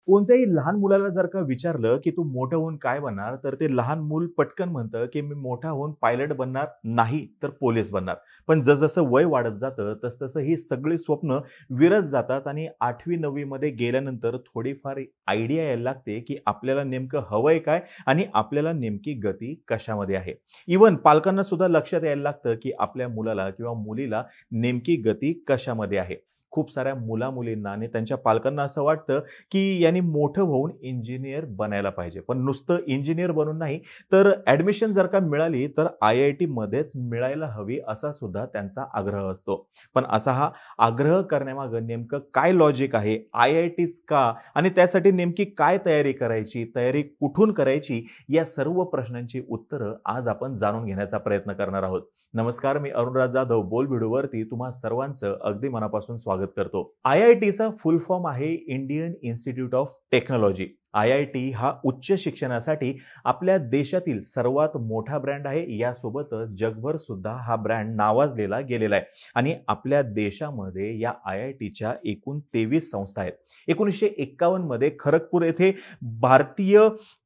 कोणत्याही लहान मुलाला जर का विचारलं, की "तू मोठं होऊन काय बनणार?" तर ते लहान मूल पटकन म्हणतं, की "मी मोठा होऊन पायलट बनणार, नाही तर पोलीस बनणार." पण जसं वय वाढत जातं, तसं ही सगळी स्वप्न विरत जातात आणि 8वी-9वी मध्ये गेल्यानंतर थोडीफार आयडिया यायला लागते, की आपल्याला नेमकं हवंय काय आणि आपल्याला नेमकी गती कशामध्ये आहे. इव्हन पालकांना सुद्धा लक्षात यायला लागतं, की आपल्या मुलाला किंवा मुलीला नेमकी गती कशामध्ये आहे. खूप साऱ्या मुला-मुलींना आणि त्यांच्या पालकांना असं वाटतं, की यांनी मोठं होऊन इंजिनिअर बनायला पाहिजे. पण नुसतं इंजिनिअर बनून नाही, तर ॲडमिशन जर का मिळाली, तर IITमध्येच मिळायला हवी असा सुद्धा त्यांचा आग्रह असतो. पण असा हा आग्रह करण्यामागे नेमकं काय लॉजिक आहे? IITच का? आणि त्यासाठी नेमकी काय तयारी करायची? तयारी कुठून करायची? या सर्व प्रश्नांची उत्तरं आज आपण जाणून घेण्याचा प्रयत्न करणार आहोत. नमस्कार, मी अरुणराज जाधव बोलबिडूवरती तुम्हा सर्वांचं अगदी मनापासून स्वागत करतो. IITचा फुल फॉर्म आहे Indian institute of technology. IIT हा उच्च शिक्षणासाठी आपल्या देशातील सर्वात मोठा ब्रँड आहे. यासोबतच जगभर सुद्धा हा ब्रँड नावाजलेला गेलेला आहे आणि आपल्या देशामध्ये या IITच्या एकूण 23 संस्था आहेत. 1951 मध्ये खरगपूर येथे भारतीय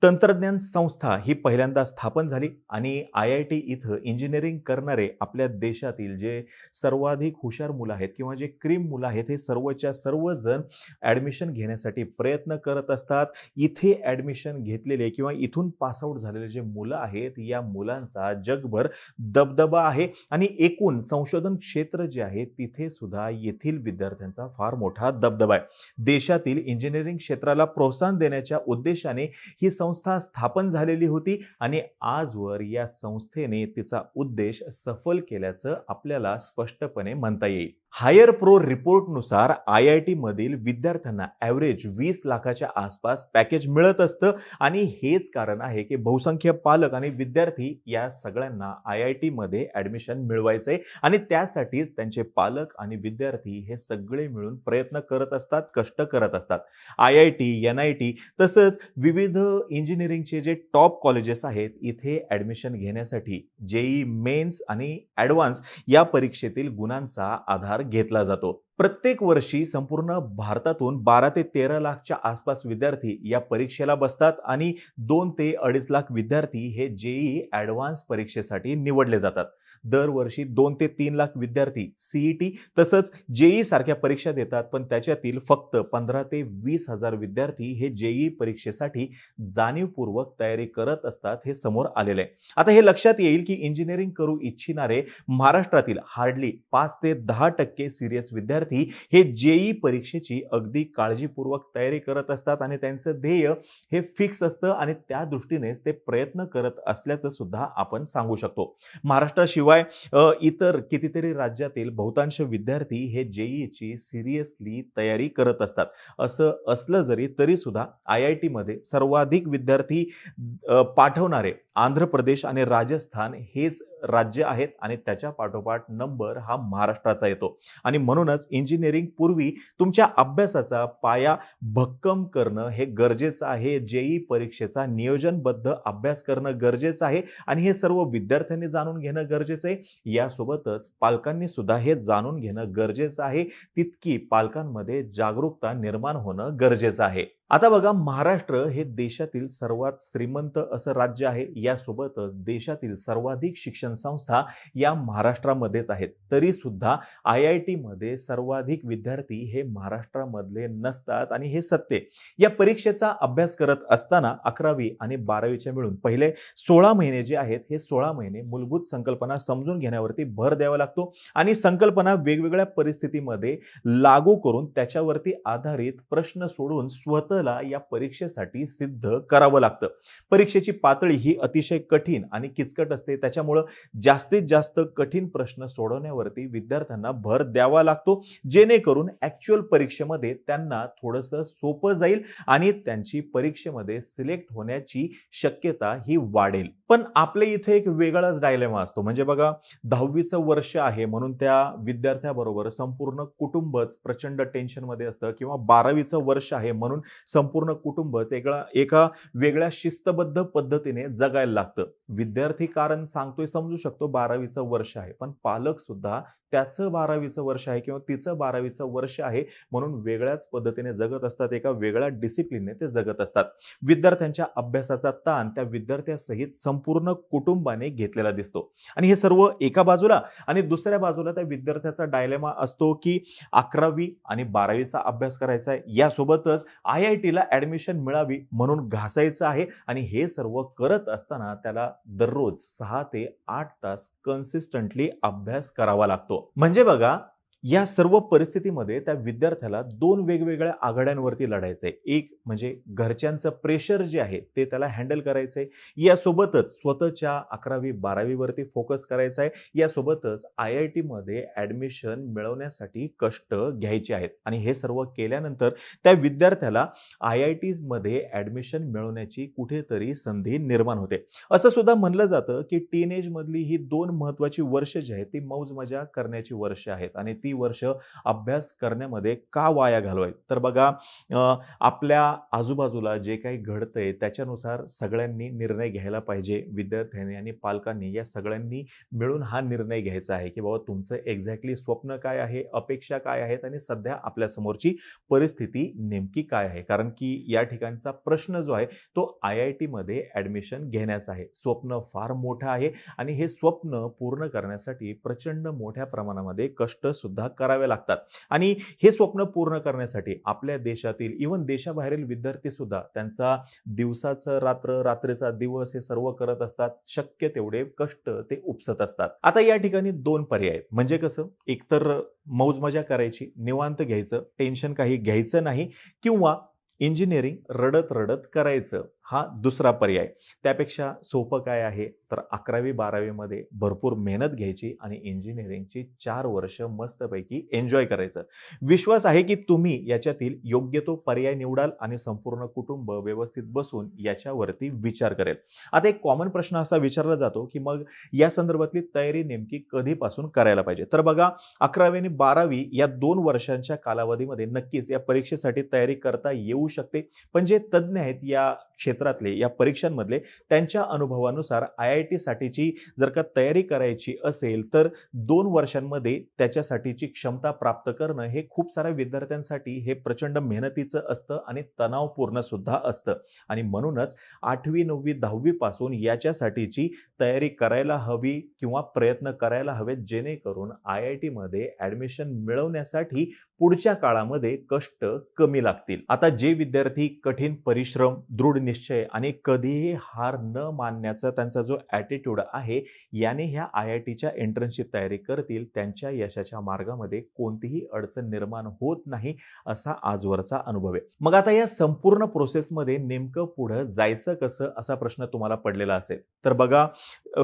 तंत्रज्ञान संस्था ही पहिल्यांदा स्थापन झाली आणि IIT इथं इंजिनिअरिंग करणारे आपल्या देशातील जे सर्वाधिक हुशार मुलं आहेत किंवा जे क्रीम मुलं आहेत, हे सर्वच्या सर्व जण ॲडमिशन घेण्यासाठी प्रयत्न करत असतात. इथे ॲडमिशन घेतलेले किंवा इथून पास आउट झालेले जे मुलं आहेत, या मुलांचा जगभर दबदबा आहे आणि एकूण संशोधन क्षेत्र जे आहे, तिथे सुद्धा येथील विद्यार्थ्यांचा फार मोठा दबदबा आहे. देशातील इंजिनिअरिंग क्षेत्राला प्रोत्साहन देण्याच्या उद्देशाने ही संस्था स्थापन झालेली होती आणि आजवर या संस्थेने तिचा उद्देश सफल केल्याचं आपल्याला स्पष्टपणे म्हणता येईल. हायर प्रो रिपोर्टनुसार IIT मधील विद्यार्थ्यांना ॲव्हरेज 20 लाखाच्या आसपास पॅकेज मिळत असतं आणि हेच कारण आहे की बहुसंख्य पालक आणि विद्यार्थी या सगळ्यांना IIT मध्ये ॲडमिशन मिळवायचंय आणि त्यासाठीच त्यांचे पालक आणि विद्यार्थी हे सगळे मिळून प्रयत्न करत असतात, कष्ट करत असतात. IIT, NIT तसंच विविध इंजिनिअरिंगचे जे टॉप कॉलेजेस आहेत, इथे ॲडमिशन घेण्यासाठी JEE मेन्स आणि ॲडव्हान्स या परीक्षेतील गुणांचा आधार घेतला जातो. प्रत्येक वर्षी संपूर्ण भारतातून 12 ते 13 लाखच्या आसपास विद्यार्थी या परीक्षेला बसतात आणि 2 ते 2.5 लाख विद्यार्थी हे JEE ॲडव्हान्स परीक्षेसाठी निवडले जातात. दरवर्षी 2 ते 3 लाख विद्यार्थी CET तसंच JEE सारख्या परीक्षा देतात, पण त्याच्यातील फक्त 15 ते 20 हजार विद्यार्थी हे JEE परीक्षेसाठी जाणीवपूर्वक तयारी करत असतात, हे समोर आलेलं आहे. आता हे लक्षात येईल की इंजिनिअरिंग करू इच्छिणारे महाराष्ट्रातील हार्डली 5 ते 10% सीरियस विद्यार्थी हे JEE परीक्षेची अगदी काळजीपूर्वक तयारी करत असतात आणि त्यांचं ध्येय हे फिक्स असतं आणि त्या दृष्टीनेच ते प्रयत्न करत असल्याचं सुद्धा आपण सांगू शकतो. महाराष्ट्राशिवाय इतर कितीतरी राज्यातील बहुतांश विद्यार्थी हे JEEची सिरियसली तयारी करत असतात. असं असलं जरी तरी सुद्धा IIT मध्ये सर्वाधिक विद्यार्थी पाठवणारे आंध्र प्रदेश आणि राजस्थान हेच राज्य आहेत आणि त्याच्या पाठोपाठ नंबर हा महाराष्ट्राचा येतो आणि म्हणूनच इंजिनिअरिंग पूर्वी तुमच्या अभ्यासाचा पाया भक्कम करणं हे गरजेचं आहे. JEE परीक्षेचा नियोजनबद्ध अभ्यास करणं गरजेचं आहे आणि हे सर्व विद्यार्थ्यांनी जाणून घेणं गरजेचं आहे. यासोबतच पालकांनी सुद्धा हे जाणून घेणं गरजेचं आहे. तितकी पालकांमध्ये जागरूकता निर्माण होणं गरजेचं आहे. आता बघा, महाराष्ट्र हे देशातील सर्वात श्रीमंत असं राज्य आहे. यासोबतच देशातील सर्वाधिक शिक्षण संस्था या महाराष्ट्रामध्येच आहेत. तरी सुद्धा IIT मध्ये सर्वाधिक विद्यार्थी हे महाराष्ट्रामधले नसतात आणि हे सत्य आहे. या परीक्षेचा अभ्यास करत असताना 11वी आणि 12वीचे मिळून पहिले 16 महिने जे आहेत, हे 16 महिने मूलभूत संकल्पना समजून घेण्यावरती भर द्यावा लागतो आणि संकल्पना वेगवेगळ्या परिस्थितीमध्ये लागू करून त्याच्यावरती आधारित प्रश्न सोडून स्वतःला या परीक्षेसाठी सिद्ध करावं लागतं. परीक्षेची पातळी ही अतिशय कठीण आणि किचकट असते. त्याच्यामुळं जास्तीत जास्त कठीण प्रश्न सोडवण्यावरती विद्यार्थ्यांना भर द्यावा लागतो, जेणेकरून ॲक्च्युअल परीक्षेमध्ये त्यांना थोडंसं सोपं जाईल आणि त्यांची परीक्षेमध्ये सिलेक्ट होण्याची शक्यता ही वाढेल. पण आपल्या इथे एक वेगळाच डायलेमा असतो. म्हणजे बघा, 10वीचं वर्ष आहे म्हणून त्या विद्यार्थ्याबरोबर संपूर्ण कुटुंबच प्रचंड टेन्शनमध्ये असतं किंवा 12वीचं वर्ष आहे म्हणून संपूर्ण कुटुंबच एका वेगळ्या शिस्तबद्ध पद्धतीने जगायला लागतं. विद्यार्थी कारण सांगतोय समजू शकतो 12वीचं वर्ष आहे, पण पालक सुद्धा त्याचं 12वीचं वर्ष आहे किंवा तिचं 12वीचं वर्ष आहे म्हणून वेगळ्याच पद्धतीने जगत असतात, एका वेगळ्या डिसिप्लिनने ते जगत असतात. विद्यार्थ्यांच्या अभ्यासाचा ताण त्या विद्यार्थ्यासहित संपूर्ण कुटुंबाने घेतलेला दिसतो आणि हे सर्व एका बाजूला आणि दुसऱ्या बाजूला त्या विद्यार्थ्याचा डायलेमा असतो की 11वी आणि 12वीचा अभ्यास करायचा आहे, यासोबतच IITला ऍडमिशन मिळावी म्हणून घासायचं आहे आणि हे सर्व करत असताना त्याला दररोज 6 ते 8 तास कन्सिस्टंटली अभ्यास करावा लागतो. म्हणजे बघा, या सर्व परिस्थितीमध्ये त्या विद्यार्थ्याला दोन वेगवेगळ्या आघाड्यांवरती लढायचंय. एक म्हणजे घरच्यांचं प्रेशर जे आहे ते त्याला हँडल करायचंय, यासोबतच स्वतःच्या 11वी-12वी वरती फोकस करायचा आहे, यासोबतच IIT मध्ये ऍडमिशन मिळवण्यासाठी कष्ट घ्यायचे आहेत आणि हे सर्व केल्यानंतर त्या विद्यार्थ्याला IIT मध्ये ऍडमिशन मिळवण्याची कुठेतरी संधी निर्माण होते. असं सुद्धा म्हणलं जातं की टीनेज मधली ही 2 महत्वाची वर्ष जी आहेत ती मौज मजा करण्याची वर्ष आहेत आणि ती वर्ष अभ्यास करण्यामध्ये का वाया घालवायची? तर बघा, आपल्या आजूबाजूला जे काही घडतंय त्याच्यानुसार सगळ्यांनी निर्णय घ्यायला पाहिजे. विद्यार्थ्यांनी आणि पालकांनी या सगळ्यांनी मिळून हा निर्णय घ्यायचा आहे की बाबा तुमचं एक्झॅक्टली स्वप्न काय आहे, अपेक्षा काय आहेत आणि सध्या आपल्या समोरची परिस्थिती नेमकी काय आहे. कारण की या ठिकाणचा प्रश्न जो आहे तो IIT मध्ये ऍडमिशन घेण्याचा आहे. स्वप्न फार मोठं आहे आणि हे स्वप्न पूर्ण करण्यासाठी प्रचंड मोठ्या प्रमाणामध्ये कष्ट सुद्धा करावे लागतात आणि हे स्वप्न पूर्ण करण्यासाठी आपल्या देशातील इव्हन देशाबाहेरील विद्यार्थी सुद्धा त्यांचा दिवसाचं रात्र, रात्रीचा दिवस हे सर्व करत असतात. शक्य तेवढे कष्ट ते उपसत असतात. आता या ठिकाणी 2 पर्याय आहेत. म्हणजे कसं, एकतर मौज मजा करायची, निवांत घ्यायचं, टेन्शन काही घ्यायचं नाही किंवा इंजिनिअरिंग रडत रडत करायचं, हा दुसरा पर्याय. त्यापेक्षा सोपं काय आहे तर 11वी-12वी मध्ये भरपूर मेहनत घ्यायची आणि इंजिनिअरिंगची 4 वर्ष मस्तपैकी एन्जॉय करायचं. विश्वास आहे की तुम्ही याच्यातील योग्य तो पर्याय निवडाल आणि संपूर्ण कुटुंब व्यवस्थित बसून याच्यावरती विचार करेल. आता एक कॉमन प्रश्न असा विचारला जातो की मग या संदर्भातली तयारी नेमकी कधीपासून करायला पाहिजे? तर बघा, 11वी आणि 12वी या 2 वर्षांच्या कालावधीमध्ये नक्कीच या परीक्षेसाठी तयारी करता येऊ शकते. पण जे तज्ञ आहेत या क्षेत्रातले, या परीक्षांमधले, त्यांच्या अनुभवानुसार IIT साठीची जर का तयारी करायची असेल तर 2 वर्षांमध्ये त्याच्यासाठीची क्षमता प्राप्त करणं हे खूप साऱ्या विद्यार्थ्यांसाठी हे प्रचंड मेहनतीचं असतं आणि तणावपूर्ण सुद्धा असतं आणि म्हणूनच 8वी, 9वी, 10वी पासून याच्यासाठीची तयारी करायला हवी किंवा प्रयत्न करायला हवेत, जेणेकरून IIT मध्ये ऍडमिशन मिळवण्यासाठी पुढच्या काळामध्ये कष्ट कमी लागतील. आता जे विद्यार्थी कठीण परिश्रम, दृढ निश्चय आणि कधीही हार न मानण्याचा त्यांचा जो ॲटिट्यूड आहे, याने ह्या IITच्या एंट्रन्सची तयारी करतील, त्यांच्या यशाच्या मार्गामध्ये कोणतीही अडचण निर्माण होत नाही, असा आजवरचा अनुभव आहे. मग आता या संपूर्ण प्रोसेसमध्ये नेमकं पुढे जायचं कसं, असा प्रश्न तुम्हाला पडलेला असेल. तर बघा,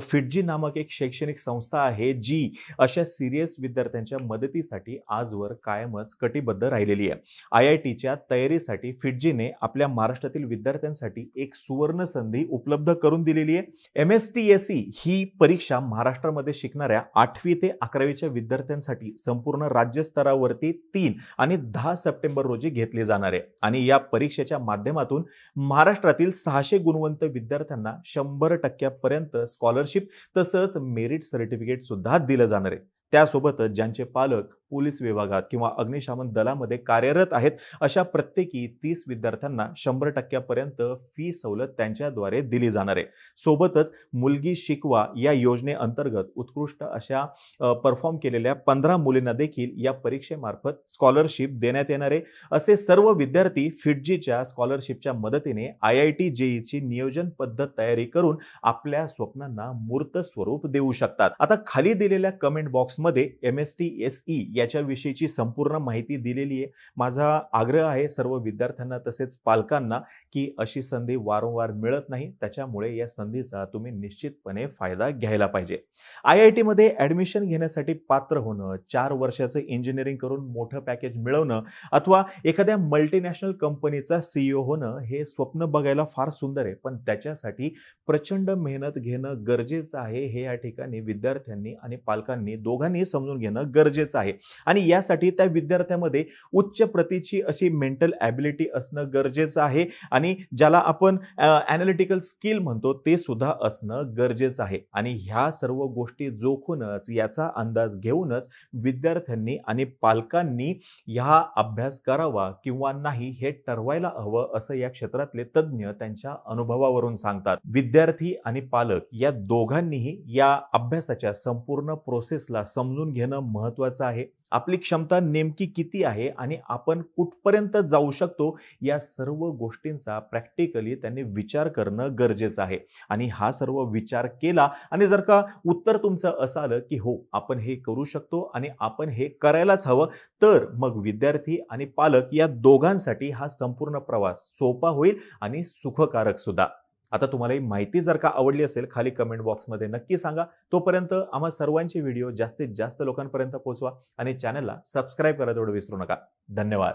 फिटजी नामक एक शैक्षणिक संस्था आहे जी अशा सिरियस विद्यार्थ्यांच्या मदतीसाठी आजवर कायमच कटिबद्ध राहिलेली आहे. IITच्या तयारीसाठी फिटजीने आपल्या महाराष्ट्रातील विद्यार्थ्यांसाठी एक सुवर्ण संधी उपलब्ध करून दिलेली आहे. MSTSE ही परीक्षा महाराष्ट्रामध्ये शिकणाऱ्या 8वी ते 11वीच्या विद्यार्थ्यांसाठी संपूर्ण राज्य स्तरावरती 3 आणि 10 सप्टेंबर रोजी घेतली जाणार आहे आणि या परीक्षेच्या माध्यमातून महाराष्ट्रातील 600 गुणवंत विद्यार्थ्यांना 100% पर्यंत स्कॉलरशिप तसंच मेरिट सर्टिफिकेट सुद्धा दिलं जाणार आहे. त्यासोबतच ज्यांचे पालक पोलीस विभागात किंवा अग्निशमन दलामध्ये कार्यरत आहेत, अशा प्रत्येकी 30 विद्यार्थ्यांना 100% पर्यंत फी सवलत त्यांच्याद्वारे दिली जाणार आहे. सोबतच मुलगी शिकवा या योजनेअंतर्गत उत्कृष्ट अशा परफॉर्म केलेल्या 15 मुलींना देखील या परीक्षेमार्फत स्कॉलरशिप देण्यात येणार आहे. असे सर्व विद्यार्थी फिटजीच्या स्कॉलरशिपच्या मदतीने IIT JEEची नियोजन पद्धत तयारी करून आपल्या स्वप्नांना मूर्त स्वरूप देऊ शकतात. आता खाली दिलेल्या कमेंट बॉक्समध्ये MSTSE याच्याविषयीची संपूर्ण माहिती दिलेली आहे. माझा आग्रह आहे सर्व विद्यार्थ्यांना तसेच पालकांना की अशी संधी वारंवार मिळत नाही, त्याच्यामुळे या संधीचा तुम्ही निश्चितपणे फायदा घ्यायला पाहिजे. IIT मध्ये ऍडमिशन घेण्यासाठी पात्र होणं, 4 वर्षाचं इंजिनिअरिंग करून मोठं पॅकेज मिळवणं अथवा एखाद्या मल्टीनॅशनल कंपनीचा CEO होणं हे स्वप्न बघायला फार सुंदर आहे, पण त्याच्यासाठी प्रचंड मेहनत घेणं गरजेचं आहे. हे या ठिकाणी विद्यार्थ्यांनी आणि पालकांनी दोघांनी समजून घेणं गरजेचं आहे. आणि यासाठी त्या विद्यार्थ्यामध्ये उच्च प्रतीची अशी मेंटल ॲबिलिटी असणं गरजेचं आहे आणि ज्याला आपण ॲनालिटिकल स्किल म्हणतो ते सुद्धा असणं गरजेचं आहे. आणि ह्या सर्व गोष्टी जोखूनच याचा अंदाज घेऊनच विद्यार्थ्यांनी आणि पालकांनी ह्या अभ्यास करावा किंवा नाही हे ठरवायला हवं असं या क्षेत्रातले तज्ज्ञ त्यांच्या अनुभवावरून सांगतात. विद्यार्थी आणि पालक या दोघांनीही या अभ्यासाच्या संपूर्ण प्रोसेसला समजून घेणं महत्त्वाचं आहे. आपली क्षमता नेमकी किती आहे आणि आपण कुठपर्यंत जाऊ शकतो या सर्व गोष्टींचा प्रॅक्टिकली त्यांनी विचार करणं गरजेचं आहे. आणि हा सर्व विचार केला आणि जर का उत्तर तुमचं असं आलं की हो आपण हे करू शकतो आणि आपण हे करायलाच हवं, तर मग विद्यार्थी आणि पालक या दोघांसाठी हा संपूर्ण प्रवास सोपा होईल आणि सुखकारक सुद्धा. आता तुम्हाला ही माहिती जर का आवडली असेल खाली कमेंट बॉक्समध्ये नक्की सांगा. तोपर्यंत आम्हा सर्वांचे व्हिडिओ जास्तीत जास्त लोकांपर्यंत पोहोचवा आणि चॅनलला सबस्क्राईब करायला तेवढं विसरू नका. धन्यवाद.